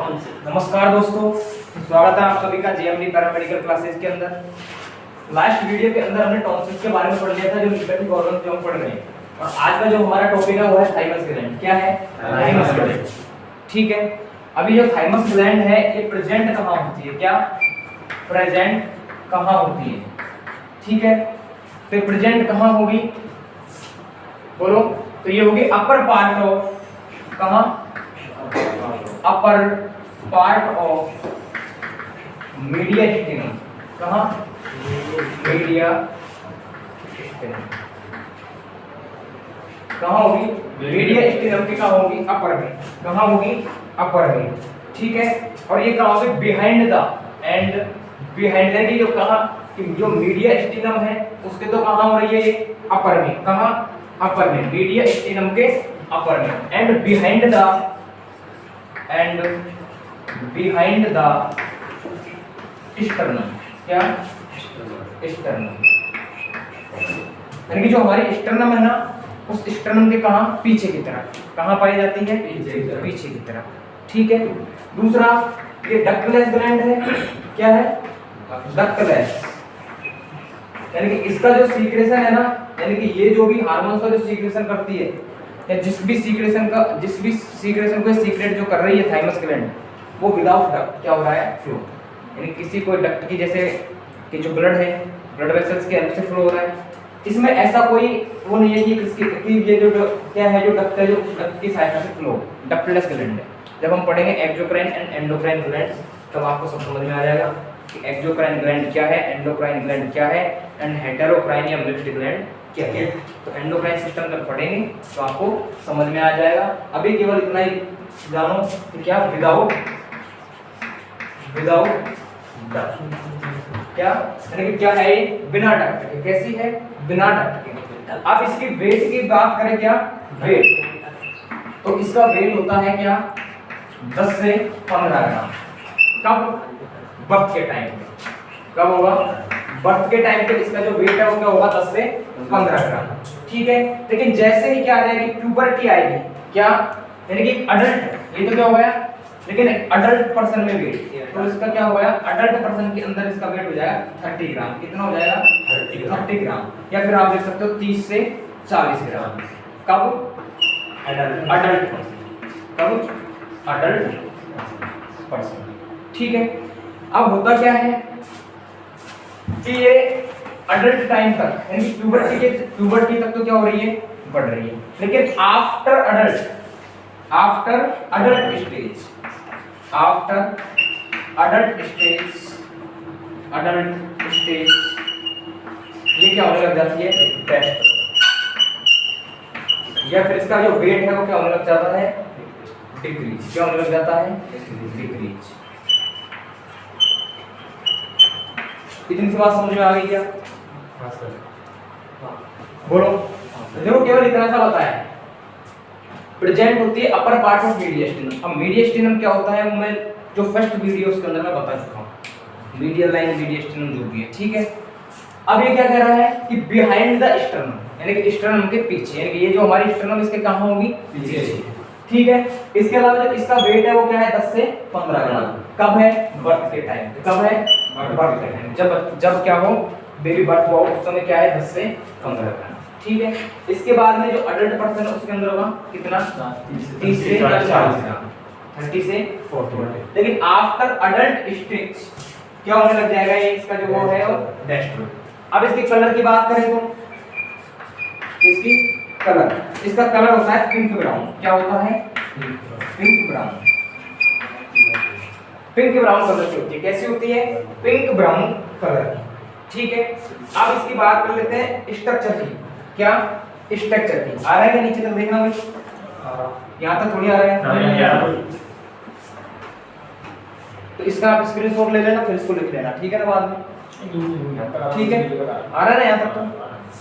नमस्कार दोस्तों, स्वागत है आप सभी का जेएमडी पैरामेडिकल क्लासेस के अंदर। लास्ट वीडियो के अंदर हमने टॉन्सिल्स के बारे में पढ़ लिया था, जो लिम्फेटिक ऑर्गन जो हम पढ़ रहे हैं। और आज का जो हमारा टॉपिक है वो है थाइमस ग्लैंड। क्या है? Thymus gland. ठीक है, अभी जो थाइमस ग्लैंड है ये प्रेजेंट कहाँ होती है? क्या प्रेजेंट कहाँ होती है? ठीक है, तो प्रेजेंट कहाँ होगी बोलो? तो ये होगी अपर पार्ट ऑफ, कहाँ? Upper part of mediastinum. कहाँ? Mediastinum. कहाँ होगी? मीडिया स्टेनम के कहाँ होगी? अपर में। कहाँ होगी? अपर में। ठीक है, और ये कहाँ होगी? बिहाइंड द एंड बिहाइंड की जो कहाँ कि जो मीडिया स्टेनम है उसके तो कहाँ हो रही है ये? अपर में। कहाँ? अपर में, मीडिया स्टेनम के अपर में। And behind the sternum. क्या? स्टर्नम। यानी कि जो हमारी स्टर्नम है ना, उस स्टर्नम के कहाँ? पीछे की तरफ। कहाँ पाई जाती है? पीछे की तरफ। ठीक है, दूसरा ये डक्टलेस ग्लैंड है। क्या है? डक्टलेस। यानी कि इसका जो सीक्रेशन है ना, यानी कि ये जो भी हार्मोन्स का जो सीक्रेशन करती है, या जिस भी सीक्रेशन को सीक्रेट जो कर रही है थाइमस ग्लैंड, वो विदाउट डक्ट क्या हो रहा है? फ्लो। यानी किसी कोई डक्ट की, जैसे कि जो ब्लड है, ब्लड वेसल्स के हेल्प से फ्लो हो रहा है। इसमें ऐसा कोई वो नहीं है कि किसकी ये जो क्या है, जो डक्ट है, जो डक्ट की सहायता से फ्लो, डक्टलेस ग्लैंड है। जब हम पढ़ेंगे एक्सोक्राइन एंड एंडोक्राइन ग्लैंड्स, तब आपको सब समझ में आ जाएगा कि एक्सोक्राइन ग्लैंड क्या है, एंडोक्राइन ग्लैंड क्या है, एंड हेटेरोक्राइन या मिक्स्ड ग्लैंड क्या है। तो एंडोक्राइन सिस्टम तक पढ़ेंगे तो आपको समझ में आ जाएगा। अभी केवल इतना ही जानो कि क्या विदाउट डक्ट। क्या यानी कि क्या है ये? बिना डक्ट के। कैसी है? बिना डक्ट के। अब इसकी वेट की बात करें, क्या वेट, तो इसका वेट होता है क्या? 10 से 15 ग्राम। कब? बर्थ के टाइम पे। कब होगा? बर्थ के टाइम पे इसका जो वेट है वो क्या होगा? 10 से 15 ग्राम। ठीक है, लेकिन जैसे ही क्या आ जाएगी? प्यूबर्टी आएगी। क्या? यानी कि अडल्ट, ये तो क्या हो गया, लेकिन अडल्ट पर्सन में वेट, तो इसका क्या हो गया? अडल्ट पर्सन के अंदर इसका वेट हो जाएगा 30 ग्राम। कितना हो जाएगा? 30 ग्राम। या फिर आप देख सकते हो 30 से 40 ग्राम। कब? Adult person. कब? Adult person. ठीक है, अब होता क्या है कि ये अडल्ट टाइम तक, यानी प्यूबर्टी तक तो क्या हो रही है? बढ़ रही है। लेकिन आफ्टर अडल्ट स्टेज ये क्या होने लग जाती है? टेस्ट। या फिर इसका जो वेट है वो क्या होने लग जाता है? डिक्रीज। क्या होने लग जाता है? डिक्रीज। इतनी सी बात समझ में आ गई क्या? हाँ सर। बोलो। देखो केवल इतना सा बताया, प्रेजेंट होती है अपर पार्ट ऑफ मीडिया स्टेनम। अब मीडिया स्टेनम क्या होता है वो मैं जो फर्स्ट वीडियोस के अंदर मैं बता चुका हूँ। मीडियल लाइन मीडिया स्टेनम जो भी है। ठीक है, अब ये क्या कह रहा है कि बिहाइंड द स्टर्नम, यानी कि स्टर्नम के पीछे, यानी कि ये जो हमारी स्टर्नम इसके कहाँ होगी? पीछे। ठीक है, इसके अलावा जो इसका वेट है वो क्या है? 10 से 15 ग्राम। कब है? बर्थ के टाइम। कब है? बर्थ के टाइम। जब क्या हो? बेबी बर्थ हुआ उस समय क्या है? 10 से 15 ग्राम। ठीक है, इसके बाद में जो अडल्ट पर्सन है उसके अंदर होगा कितना? 30 से 40 ग्राम। 30 से 40। लेकिन आफ्टर अडल्ट स्टेज क्या होने लग जाएगा? ये इसका जो वो है वो डेस्ट्रो। अब इसके कलर की बात करें तो इसकी कलर, इसका कलर होता है पिंक ब्राउन। क्या होता है? Pink brown. Pink brown colour की होती है। कैसी होती है? पिंक ब्राउन कलर की। ठीक है, अब इसकी बात कर लेते हैं स्ट्रक्चर की। क्या? स्ट्रक्चर की। आ रहा है क्या नीचे तक? देखना भाई, यहाँ तक थोड़ी आ रहा है। तो इसका आप स्क्रीनशॉट ले लेना, फिर इसको लिख लेना। ठीक है ना? बाद में ठीक है, आ रहा है ना यहाँ तक तो?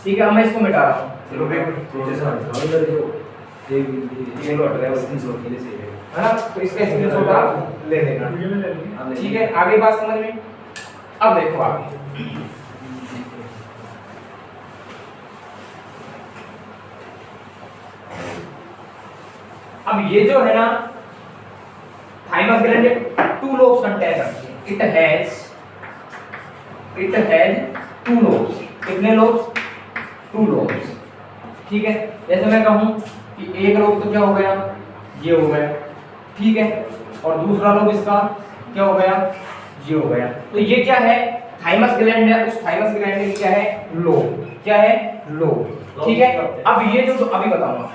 ठीक है, मैं इसको मिटा रहा हूँ। है ना? तो इसका स्क्रीनशॉट आप ले लेना। ठीक है, आगे बात समझ में? अब देखो आगे, अब ये जो है ना थाइमस ग्लैंड 2 लोब्स कंटेन करती है। It has 2 lobes. कितने लोब्स? 2 लोब्स। ठीक है, जैसे मैं कहूं कि एक लोब तो क्या हो गया, ये हो गया, ठीक है, और दूसरा लोब इसका क्या हो गया, ये हो गया। तो ये क्या है, थाइमस ग्लैंड है। उस थाइमस ग्लैंड में क्या है, लोब। क्या है, लोब। ठीक है, अब ये जो अभी बताऊंगा,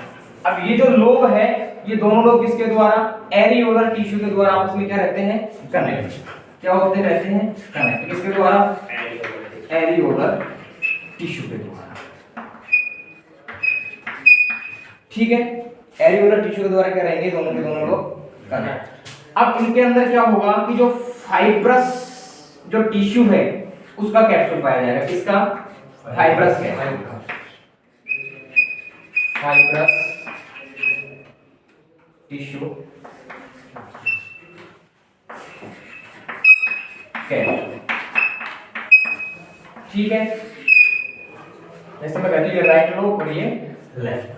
अब ये जो लोब है, ये दोनों लोब किसके द्वारा, एरियोलर टिश्यू के द्वारा आपस में क्या रहते हैं, कनेक्ट। क्या होते रहते हैं, कनेक्ट। किसके द्वारा, एरियोलर टिश्यू के द्वारा। ठीक है, एरियोलर टिश्यू के द्वारा क्या रहेंगे, दोनों के दोनों लोग कनेक्ट। अब इनके अंदर क्या होगा कि जो फाइब्रस जो टिश्यू है उसका कैप्सूल पाया जाएगा। किसका, फाइब्रस है, फाइब्रस टिश्यू कैप्सूल। ठीक है, जैसे मैं कहती हूँ राइट लोब और ये लेफ्ट।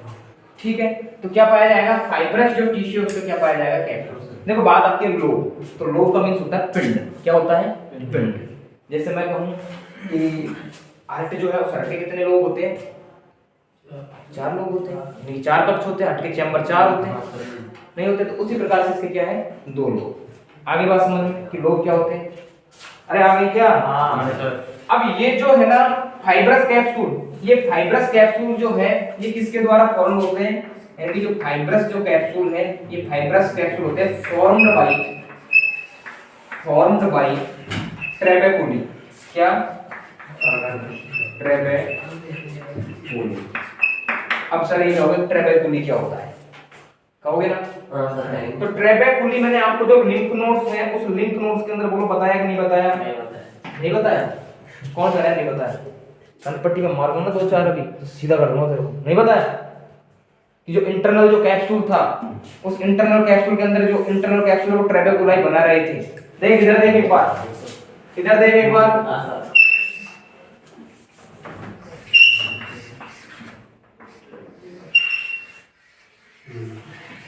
ठीक है, तो क्या पाया जाएगा, फाइब्रस जो टिश्यू है उसको क्या पाया जाएगा, कैप्सूल। देखो बात आती है लोब, तो लोब का मीन्स होता है पिंड। क्या होता है, पिंड। जैसे मैं कहूँ कि हार्ट जो है उस हार्ट के कितने लोब होते हैं, 4 लोग होते हैं। नहीं, 4 कप्स होते हैं, हार्ट के चैम्बर 4 होते हैं, नहीं होते। तो उसी प्रकार से इसके क्या है, 2 लोब। आगे बात समझ में कि लोब क्या होते हैं, अरे आगे क्या, अब ये जो है ना फाइब्रस कैप्सूल, ये फाइब्रस कैप्सूल जो है ये किसके द्वारा फॉर्म होते हैं, यानी कि जो फाइब्रस जो कैप्सूल है, ये फाइब्रस कैप्सूल होते हैं फॉर्म्ड बाय ट्रेबेकुली। क्या, ट्रेबेकुली। अब सर ये कहोगे ट्रेबेकुली क्या होता है, कहोगे ना। तो ट्रेबेकुली मैंने आपको जो लिंक नोड्स हैं उस लिंक नोड्स के अंदर बोलो बताया कि नहीं बताया, नहीं बताया। कौन सा है, नहीं बताया। कंपट्टी में मारूंगा ना 2-4 अभी तो सीधा कर दूंगा तेरे को। नहीं बताया कि जो इंटरनल जो कैप्सूल था, उस इंटरनल कैप्सूल के अंदर जो इंटरनल कैप्सूल वो ट्रेबेकुलाई बना रहे थे। देख इधर, देख एक बार, इधर देख एक बार।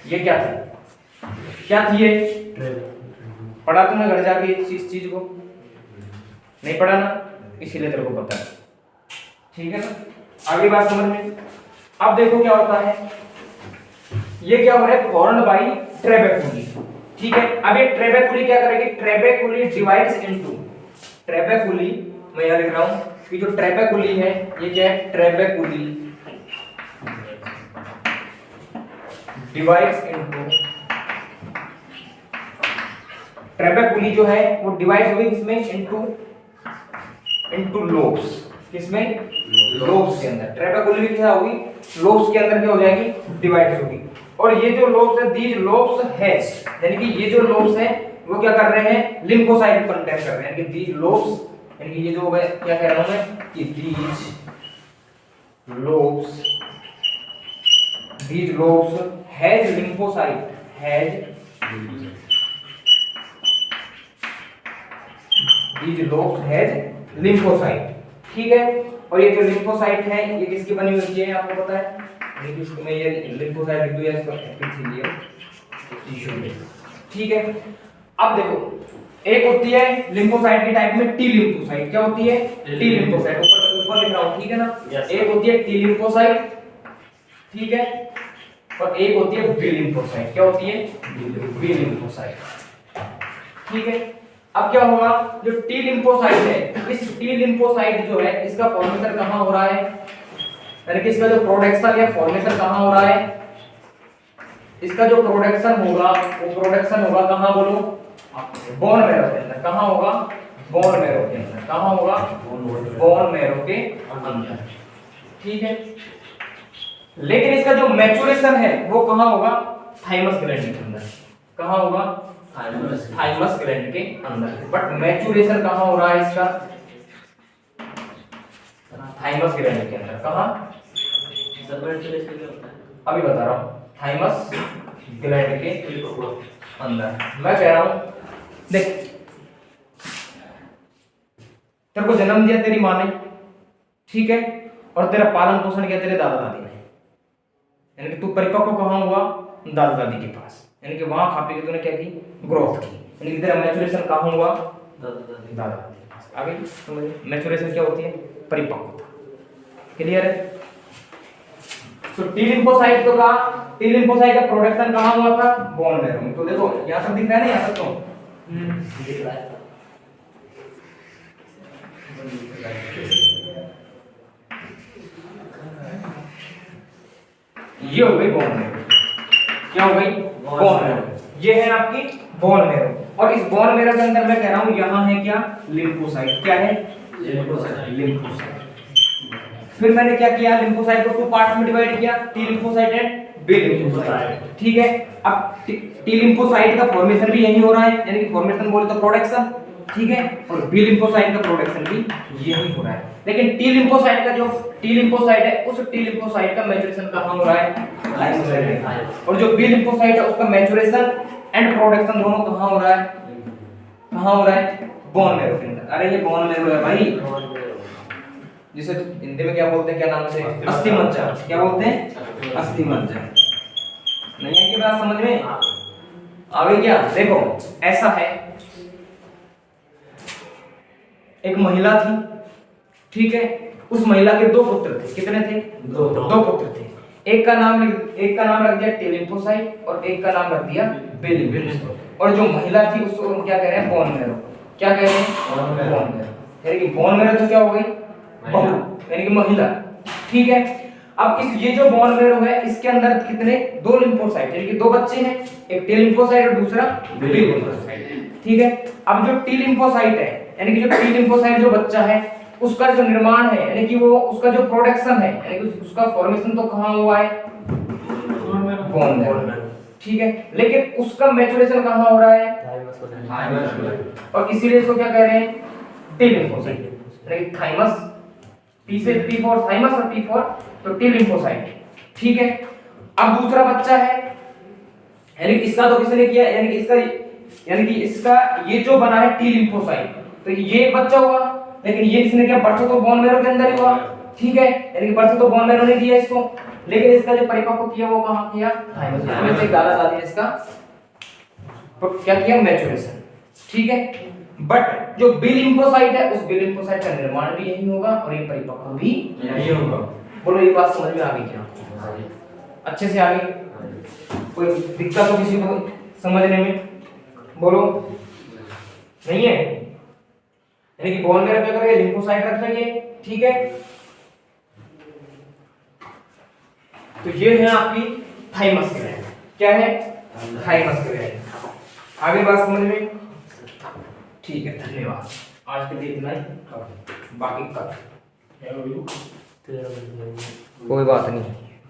ये क्या था, क्या थी ये, पढ़ा तुमने घर जाके इस चीज को, नहीं पढ़ा ना, इसीलिए तेरे को पता है। ठीक है ना, आगे बात समझ में। अब देखो क्या होता है, ये क्या हो रहा है, फॉर्म्ड बाय ट्रेबेकुली। ठीक है, अब ये ट्रेबेकुली क्या करेगी, ट्रेबेकुली डिवाइड्स इनटू, ट्रेबेकुली मैं यहां लिख रहा हूं कि जो ट्रेबेकुली है ये क्या है, ट्रेबेकुली डिवाइड्स इनटू, ट्रेबेकुली जो है वो डिवाइड होगी किसमें, इनटू लोब्स। किसमें, लोब्स के अंदर। ट्रेबेकुली क्या होगी, लोब्स के अंदर क्या हो जाएगी, डिवाइड होगी। और ये जो लोब्स है, दीज लोब्स हैज, यानी कि ये जो लोब्स है वो क्या कर रहे हैं, लिम्फोसाइट कंटेन कर रहे हैं। यानी कि दीज लोब्स, यानी कि ये जो है क्या कह रहा हूं मैं कि these lobes has lymphocyte, these lobes has lymphocyte। ठीक है, और ये जो लिम्फोसाइट है ये किसकी बनी हुई है आपको पता है, मैं ये लिम्फोसाइट लिख दूं या इसको एपिथेलियम टिश्यू में। ठीक है, अब देखो एक होती है लिम्फोसाइट के टाइप में टी लिम्फोसाइट। क्या होती है, टी लिम्फोसाइट, ऊपर लिख रहा हूं। ठीक है ना, एक होती है टी लिम्फोसाइट, ठीक है, और एक होती है बी लिम्फोसाइट। क्या होती है, बी लिम्फोसाइट। ठीक है, अब क्या होगा, जो टी लिम्फोसाइट है, इस टी लिम्फोसाइट जो है इसका फॉर्मेशन कहां हो रहा है, यानी कि इसका जो प्रोडक्शन या फॉर्मेशन कहां हो रहा है, इसका जो प्रोडक्शन होगा वो प्रोडक्शन होगा कहां बोलो, बोन मैरो के अंदर। कहां होगा, बोन मैरो के अंदर। कहां होगा, बोन मैरो के अंदर। ठीक है, लेकिन इसका जो मैच्योरेशन है वो कहां होगा, थाइमस ग्लैंड के अंदर। कहां होगा, थाइमस ग्लैंड के अंदर। बट मैच्योरेशन कहां हो रहा है इसका, थाइमस ग्लैंड के अंदर। कहां, अभी बता रहा हूं, थाइमस ग्लैंड के अंदर। मैं कह रहा हूं देख, तेरे को जन्म दिया तेरी माँ ने, ठीक है, और तेरा पालन पोषण किया तेरे दादा दादी ने, यानी कि तू परिपक्व कहां हुआ, दादा दादी के पास। यानी कि वहां खा पी के तूने क्या की, ग्रोथ की, यानी कि तेरा मैच्योरेशन कहाँ हुआ, दादा। आगे मैच्योरेशन क्या होती है, परिपक्वता। क्लियर है। तो टी लिम्फोसाइट तो का, टी लिम्फोसाइट का प्रोडक्शन कहाँ हुआ था, बोन मैरो में। तो देखो यहाँ तक दिख रहा है ना, यहाँ तक तो दिख रहा है। ये हो गई बोन मैरो। क्या हो गई, बोन मैरो। ये है आपकी बोन मैरो, और इस बोन मैरो के अंदर मैं कह रहा हूं यहाँ है क्या, लिम्फोसाइट। क्या है, लिम्फोसाइट। फिर मैंने क्या किया, लिम्फोसाइट को 2 पार्ट्स में डिवाइड किया, T lymphocyte and B lymphocyte. ठीक है। अब टी लिम्फोसाइट का फॉर्मेशन भी यही हो रहा है, यानी कि फॉर्मेशन बोले तो प्रोडक्शन, ठीक है, और बी लिम्फोसाइट का प्रोडक्शन भी यही हो रहा है। लेकिन टी लिम्फोसाइट का जो टी लिम्फोसाइट है, उस टी लिम्फोसाइट का मैच्योरेशन कहां हो रहा है, थाइमोसाइट में, और जो बी लिम्फोसाइट है उसका मैच्योरेशन एंड प्रोडक्शन दोनों कहां हो रहा है, कहां हो रहा है, बोन मैरो के अंदर। अरे ये बोन मैरो है भाई, जिसे हिंदी में क्या बोलते हैं, क्या नाम से, अस्थि मज्जा। क्या बोलते हैं, अस्थि मज्जा। नहीं है, की बात समझ में आगे क्या, देखो ऐसा है, एक महिला थी, ठीक है, उस महिला के 2 पुत्र थे। कितने थे, 2 पुत्र थे। एक का नाम रख दिया टी लिम्फोसाइट और एक का नाम रख दिया बी लिम्फोसाइट। और जो महिला थी उसको हम क्या कह रहे हैं, बोन मैरो। क्या कह रहे हैं, बोन मैरो। यानी कि बोन मैरो तो क्या हो गई, बहू, यानी कि महिला। ठीक है। अब इस ये जो बोन मैरो है, इसके अंदर कितने, 2 लिम्फोसाइट, यानी कि 2 बच्चे हैं, एक टी लिम्फोसाइट और दूसरा बी लिम्फोसाइट। ठीक है। अब जो टी लिम्फोसाइट है, यानी कि जो टी लिम्फोसाइट जो बच्चा है, उसका जो निर्माण है, यानी कि वो उसका जो प्रोडक्शन है, यानी कि उसका फॉर्मेशन तो कहां हुआ है, बोन मैरो। ठीक है। लेकिन उसका मैच्योरेशन कहां हो रहा है, थाइमस में। और इसीलिए इसको क्या कह रहे हैं, टी लिम्फोसाइट, यानी कि थाइमस, टी से टी फॉर थाइमस और टी फॉर तो टी लिम्फोसाइट। ठीक है। अब दूसरा बच्चा है, यानी कि इसका तो किसने किया, यानी कि इसका ये जो बना है टी लिम्फोसाइट, तो ये एक बच्चा हुआ, लेकिन ये किसने किया, बर्थ तो बोन मैरो के अंदर ही हुआ। ठीक है। यानी कि बर्थ तो बोन मैरो ने दिया इसको, लेकिन इसका जो परिपक्व किया वो कहां किया, थाइमस में से दादा दादी ने इसका क्या किया, मैच्योरेशन। ठीक है। बट जो बी लिम्फोसाइट है, उस बी लिम्फोसाइट का निर्माण भी यही होगा और ये परिपक्व भी यही होगा। बोलो ये बात समझ में आ गई क्या, अच्छे से आ गई, कोई दिक्कत हो किसी को समझने में, बोलो नहीं है। यानी कि बोन मैरो क्या करेंगे, लिम्फोसाइट रख लेंगे। ठीक है। तो ये है आपकी थाइमस ग्लैंड। क्या है, थाइमस ग्लैंड। आगे बात समझ में, ठीक है, धन्यवाद। आज के लिए इतना ही, बाकी कल, कोई बात नहीं।